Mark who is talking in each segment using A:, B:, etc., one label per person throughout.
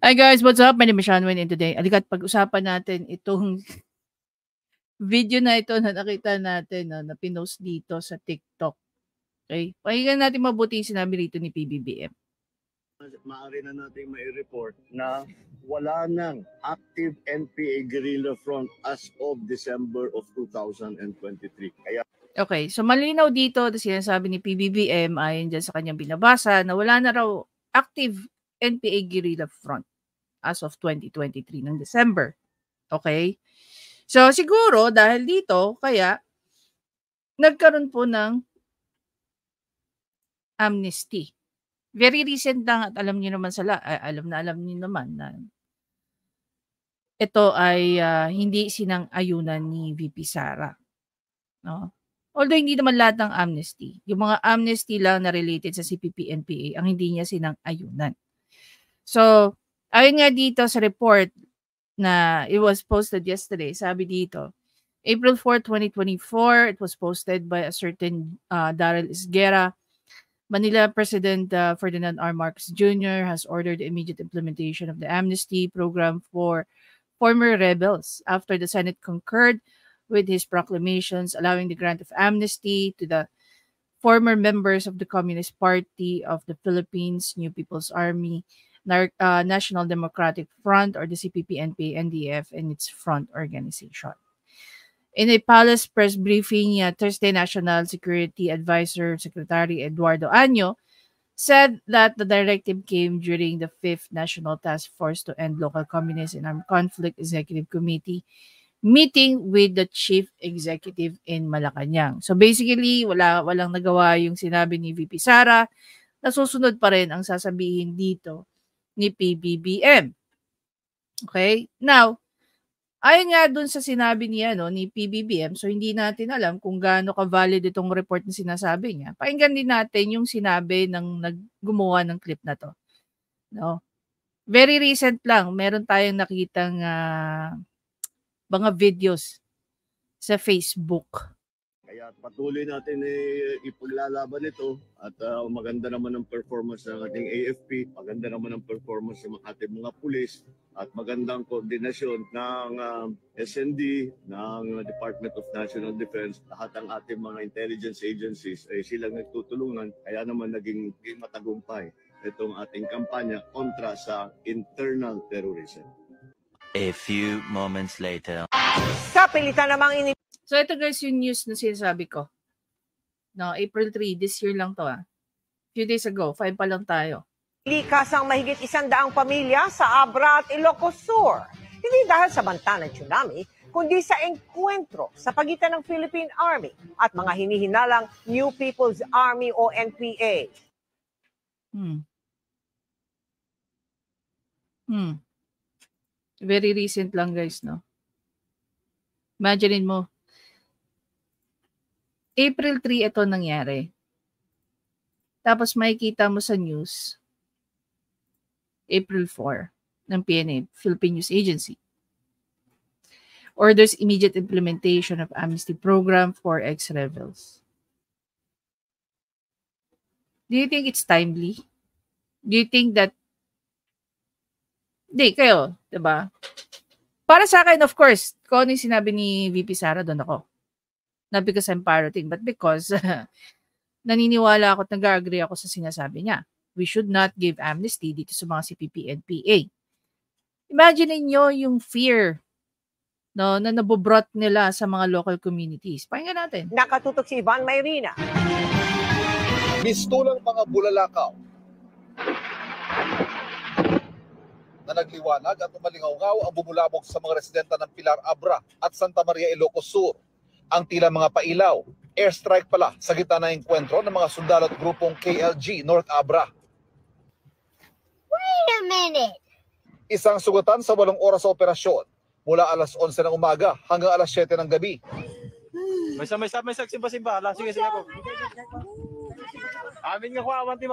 A: Hi guys, what's up? My name is Shanwen and today, alikat pag-usapan natin itong video na ito na nakita natin na pinost dito sa TikTok. Okay? Pakinggan natin mabuti yung sinabi rito ni PBBM.
B: Maaari na natin mai-report na wala nang active NPA guerrilla front as of December of 2023.
A: Okay, so malinaw dito na sinasabi ni PBBM ayon dyan sa kanyang binabasa na wala na raw active NPA guerrilla front as of 2023 ng December. Okay? So siguro dahil dito kaya nagkaroon po ng amnesty. Very recent lang at alam niyo naman alam niyo naman na ito ay hindi sinang-ayunan ni VP Sara, no? Although hindi naman lahat ng amnesty, yung mga amnesty lang na related sa CPP-NPA ang hindi niya sinang-ayunan. So, ayon nga dito sa report na it was posted yesterday, sabi dito, April 4, 2024, it was posted by a certain Daryl Isguera. Manila President Ferdinand R. Marcos Jr. has ordered the immediate implementation of the amnesty program for former rebels after the Senate concurred with his proclamations allowing the grant of amnesty to the former members of the Communist Party of the Philippines, New People's Army, National Democratic Front, or the CPP-NPA-NDF and its front organization. In a palace press briefing, Thursday, National Security Advisor Secretary Eduardo Año said that the directive came during the 5th National Task Force to End Local Communist and Armed Conflict Executive Committee meeting with the Chief Executive in Malacanang. So basically, walang nagawa yung sinabi ni VP Sara. Nasusunod pa rin ang sasabihin dito ni PBBM. Okay? Now, ayon nga dun sa sinabi niya ni PBBM, so hindi natin alam kung gaano ka-valid itong report na sinasabi niya. Pakinggan din natin yung sinabi ng gumawa ng clip na to. No? Very recent lang, meron tayong nakitang mga videos sa Facebook.
B: Kaya patuloy natin ipaglalaban ito at maganda naman ang performance ng ating AFP, maganda naman ang performance ng ating mga pulis at magandang koordinasyon ng SND, ng Department of National Defense, lahat ng ating mga intelligence agencies ay silang nagtutulungan kaya naman naging matagumpay itong ating kampanya kontra sa internal terrorism.
C: A few moments later.
D: Kapilitan namang
A: So ito guys yung news na sinasabi ko. No, April 3, this year lang to Few days ago, 5 pa lang tayo.
D: Likas ang mahigit 100 pamilya sa Abra at Ilocos Sur. Hindi dahil sa banta ng tsunami, kundi sa engkwentro sa pagitan ng Philippine Army at mga hinihinalang New People's Army o NPA.
A: Very recent lang guys, no? Imagine mo, April 3 ito nangyari. Tapos makikita mo sa news, April 4 ng PNA, Philippine News Agency. Orders immediate implementation of amnesty program for ex-rebels. Do you think it's timely? Do you think that Hindi, kayo, diba? Para sa akin, of course, kung ano yung sinabi ni VP Sara, doon ako. Not because I'm parroting, but because naniniwala ako at nag-agree ako sa sinasabi niya. We should not give amnesty dito sa mga CPP-NPA. Imagine niyo yung fear na nabobrot nila sa mga local communities. Pakinggan natin.
D: Nakatutok si Ivan Mayrina.
E: Mistulang mga bulalakaw na nagliwanag at umalingaw-ngaw ang bumulabog sa mga residenta ng Pilar Abra at Santa Maria, Ilocos Sur. Ang tila mga pailaw, airstrike pala sa gitna ng engkwentro ng mga sundalo at grupong KLG North Abra.
F: Wait a minute!
E: Isang sugatan sa 8 oras sa operasyon mula alas 11 ng umaga hanggang alas 7 ng gabi.
G: May simba-simba. Sige po. Amin nga ko, awanti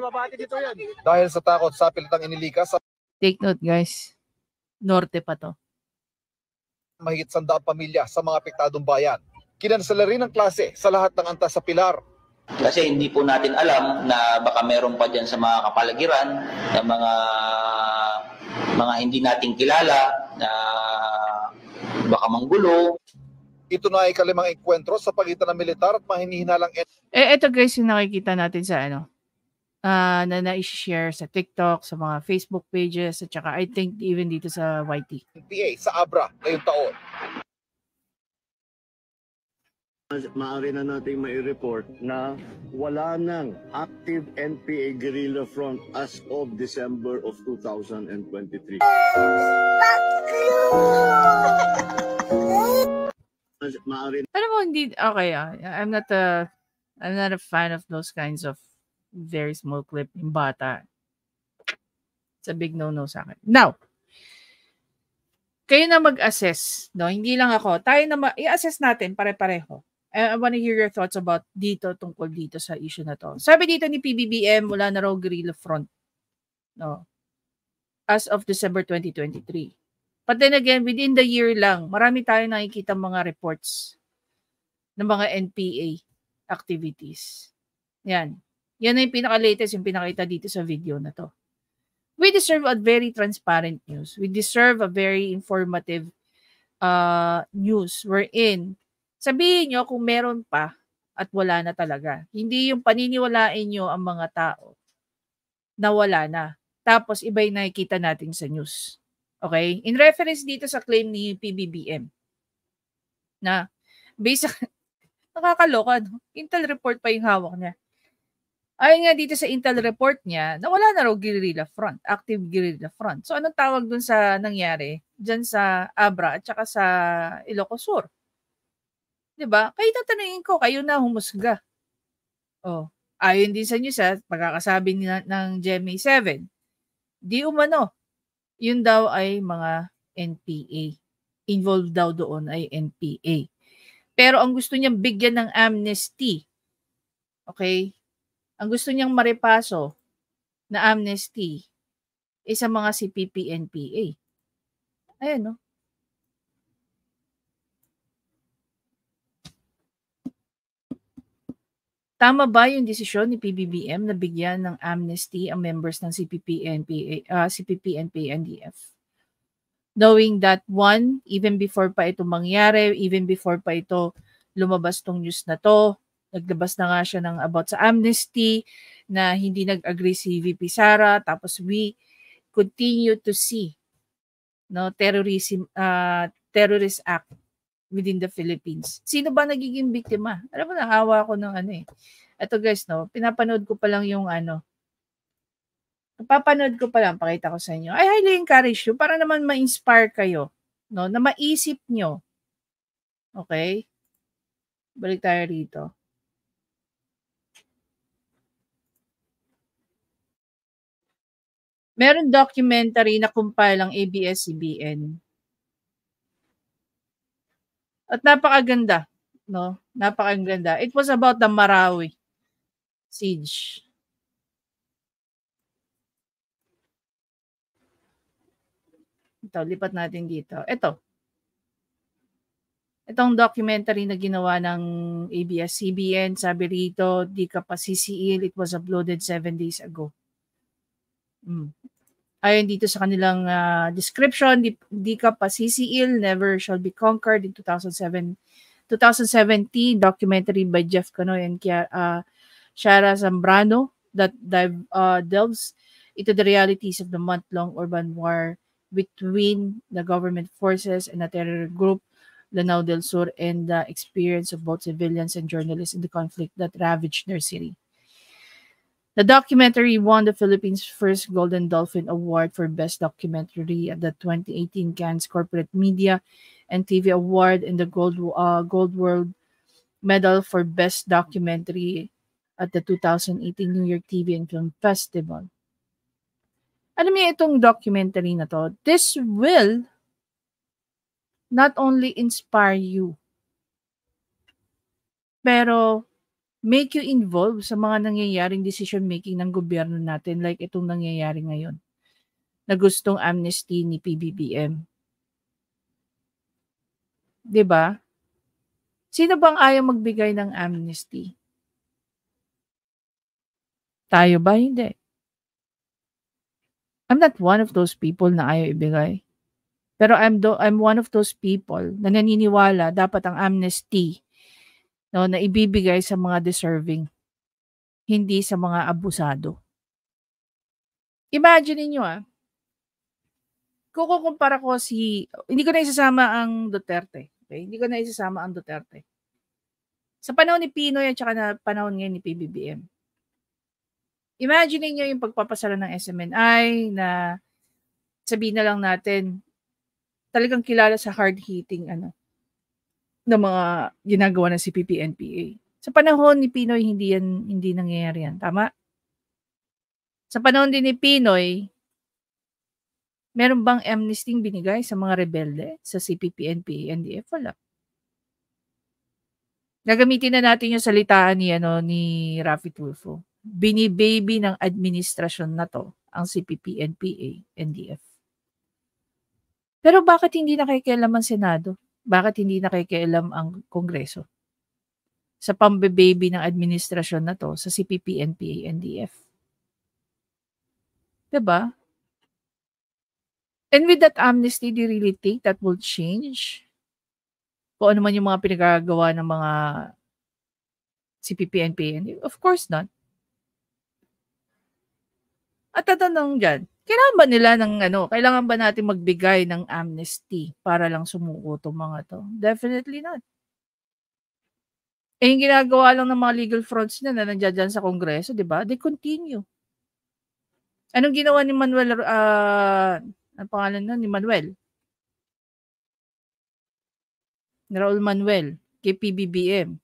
G: mabati dito yan.
E: Dahil sa takot sa pilitang inilikas sa
A: Take note guys, norte pa to.
E: Mahigit 100 pamilya sa mga apektadong bayan. Kinansela rin ang klase sa lahat ng antas sa Pilar.
H: Kasi hindi po natin alam na baka meron pa dyan sa mga kapaligiran, na mga
F: mga hindi nating kilala na baka manggulo.
E: Ito na ay ikalimang enkwentro sa pagitan ng militar at mga hinihinalang
A: Ito guys yung nakikita natin sa na na-share sa TikTok, sa mga Facebook pages, at saka I think even dito sa YT.
E: NPA sa Abra ngayong taon.
B: Maaari na nating mai-report na wala nang active NPA guerrilla front as of December of 2023.
A: Alam mo, hindi, okay, I'm not a fan of those kinds of very small clip yung bata. It's a big no-no sa akin. Now, kayo na mag-assess, no? Hindi lang ako. Tayo na i-assess natin pare-pareho. I want to hear your thoughts about tungkol dito sa issue na to. Sabi dito ni PBBM, wala na raw guerrilla front, no? As of December 2023. But then again, within the year lang, marami tayong nakikita mga reports ng mga NPA activities. Yan. Yan na yung pinaka-latest, yung pinakita dito sa video na to. We deserve a very transparent news. We deserve a very informative news wherein sabihin nyo kung meron pa at wala na talaga. Hindi yung paniniwalain nyo ang mga tao na wala na. Tapos iba yung nakikita natin sa news. Okay? In reference dito sa claim ni PBBM na based nakakaloka, no? Intel report pa yung hawak niya. Ayon nga dito sa Intel report niya, na wala na raw guerrilla front, active guerrilla front. So anong tawag dun sa nangyari dyan sa Abra at saka sa Ilocos Sur? Diba? Kayo tatanungin ko, kayo na humusga. Oh, ayon din sa news, pagkakasabi ng GMA7, di umano, yun daw ay mga NPA. Involved daw doon ay NPA. Pero ang gusto niyang bigyan ng amnesty, okay? Ang gusto niyang maripaso na amnesty ay sa mga CPP-NPA. Ayan, no? Tama ba yung desisyon ni PBBM na bigyan ng amnesty ang members ng CPP-NPA-NDF? Knowing that one, even before pa ito mangyari, even before pa ito lumabas tong news na to, naglabas na nga siya ng about sa amnesty na hindi nag-agree si VP Sara, tapos we continue to see terrorist act within the Philippines. Sino ba nagiging biktima? Alam mo, naawa ko ng Ito guys, no, pinapanood ko pa lang yung napapanood ko pa lang, pakita ko sa inyo. I highly encourage you para naman ma-inspire kayo, no, na maisip nyo. Okay? Balik tayo rito. Meron documentary na compile ang ABS-CBN. At napakaganda, no? Napakaganda. It was about the Marawi siege. Ito, lipat natin dito. Itong documentary na ginawa ng ABS-CBN, sabi rito, di ka pa sisiil, it was uploaded 7 days ago. Ayon dito sa kanilang description, di ka pa sisiil, never shall be conquered in 2017 documentary by Jeff Canoy and Shara Zambrano that delves into the realities of the month-long urban war between the government forces and a terror group, Lanao del Sur, and the experience of both civilians and journalists in the conflict that ravaged their city. The documentary won the Philippines' first Golden Dolphin Award for Best Documentary at the 2018 Cannes Corporate Media and TV Award and the Gold World Medal for Best Documentary at the 2018 New York TV and Film Festival. Alam niyo itong documentary na to, this will not only inspire you, pero make you involved sa mga nangyayaring decision-making ng gobyerno natin like itong nangyayari ngayon na gustong amnesty ni PBBM. Diba? Sino bang ayaw magbigay ng amnesty? Tayo ba? Hindi. I'm not one of those people na ayaw ibigay. Pero I'm one of those people na naniniwala dapat ang amnesty na ibibigay sa mga deserving, hindi sa mga abusado. Imagine niyo kung kukumpara ko hindi ko na isasama ang Duterte. Okay? Hindi ko na isasama ang Duterte. Sa panahon ni Pinoy at saka na panahon ngayon ni PBBM. Imagine niyo yung pagpapasara ng SMNI na sabihin na lang natin talagang kilala sa hard-hitting na mga ginagawa ng CPP-NPA. Sa panahon ni Pinoy, hindi nangyayari yan. Tama? Sa panahon din ni Pinoy, meron bang amnesty binigay sa mga rebelde sa CPP-NPA, NDF? Wala. Gagamitin na natin yung salitaan ni Raffy Tulfo. Binibaby ng administrasyon na to ang CPP-NPA, NDF. Pero bakit hindi nakikialam ang Senado? Bakit hindi nakikialam ang Kongreso sa pambababy ng administrasyon na to sa CPP-NPA, NDF? Diba? And with that amnesty, do you really think that will change? Kung ano man yung mga pinagagawa ng mga CPP-NPA, NDF? Of course not. At tatanong dyan, kailangan ba nila kailangan ba natin magbigay ng amnesty para lang sumuko itong mga to? Definitely not. Yung ginagawa lang ng mga legal fronts na nandiyan dyan sa Kongreso, di ba? They continue. Anong ginawa ni Manuel, ang pangalan na ni Manuel? Ni Raul Manuel, kay PBBM,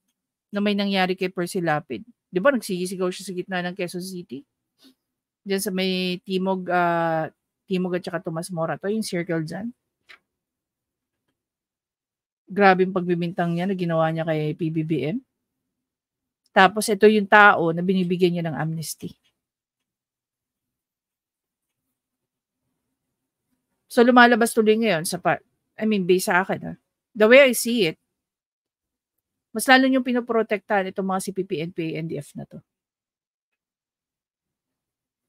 A: na may nangyari kay Percy Lapid. Di ba nagsisigaw siya sa gitna ng Quezon City? Diyan sa may Timog at saka Tomas Morato, yung circle dyan. Grabe yung pagbibintang niya na ginawa niya kay PBBM. Tapos ito yung tao na binibigyan niya ng amnesty. So lumalabas tuloy ngayon based sa akin. The way I see it, mas lalo yung pinoprotektahan itong mga CPP-NPA, NDF na to.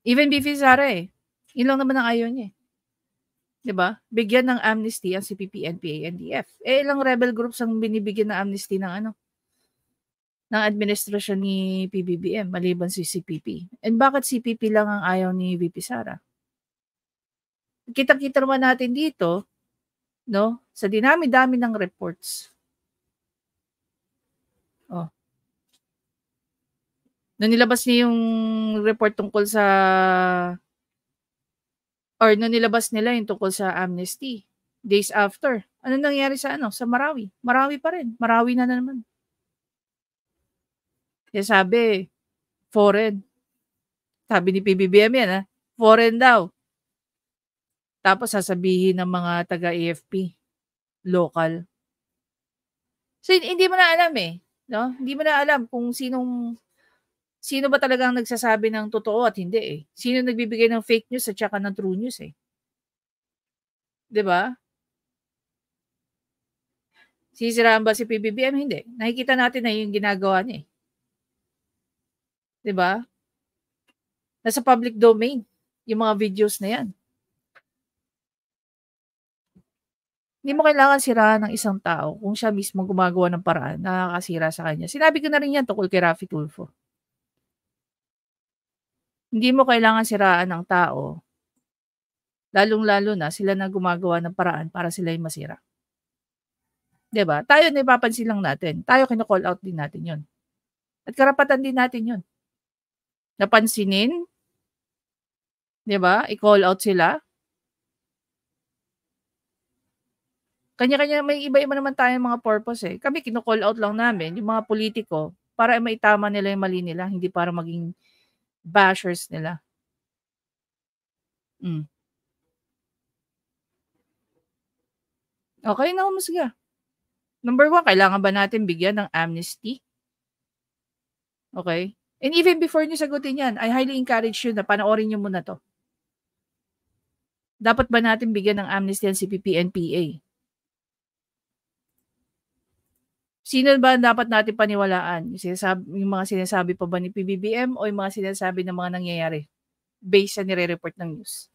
A: Even BP Sara yun lang naman ang ayaw niya. Diba? Bigyan ng amnesty ang CPP-NPA, NDF. Ilang rebel groups ang binibigyan ng amnesty ng administrasyon ni PBBM, maliban si CPP. And bakit CPP lang ang ayaw ni VP Sara? Kita-kita naman natin dito, sa dinami-dami ng reports. Nung nilabas niya yung report tungkol nung nilabas nila yung tungkol sa amnesty, days after, ano nangyari sa Marawi? Marawi pa rin. Marawi na naman. Kaya sabi, foreign. Sabi ni PBBM yan, foreign daw. Tapos sasabihin ng mga taga-AFP, local. So, hindi mo na alam no? Hindi mo na alam kung sino ba talagang nagsasabi ng totoo at hindi Sino nagbibigay ng fake news at saka ng true news 'Di ba? Sisiraan ba si PBBM? Hindi. Nakikita natin na yung ginagawa niya 'Di ba? Nasa public domain yung mga videos na yan. Hindi mo kailangan siraan ng isang tao kung siya mismo gumagawa ng paraan na nakakasira sa kanya. Sinabi ko na rin yan tungkol kay Raffy Tulfo. Hindi mo kailangan siraan ng tao, lalong-lalo na sila na gumagawa ng paraan para sila yung masira. Diba? Tayo naipapansin lang natin. Tayo kino-call out din natin yun. At karapatan din natin yun. Napansinin, diba? I-call out sila. Kanya-kanya, may iba-iba naman tayong mga purpose Kami kino-call out lang namin, yung mga politiko, para maitama nila yung mali nila, hindi para maging bashers nila. Okay na, humusga. Number 1, kailangan ba natin bigyan ng amnesty? Okay? And even before nyo sagutin yan, I highly encourage you na panoorin nyo muna to. Dapat ba natin bigyan ng amnesty ang CPP-NPA? Sino ba dapat natin paniwalaan? Yung mga sinasabi pa ba ni PBBM o yung mga sinasabi ng mga nangyayari based sa nire-report ng news?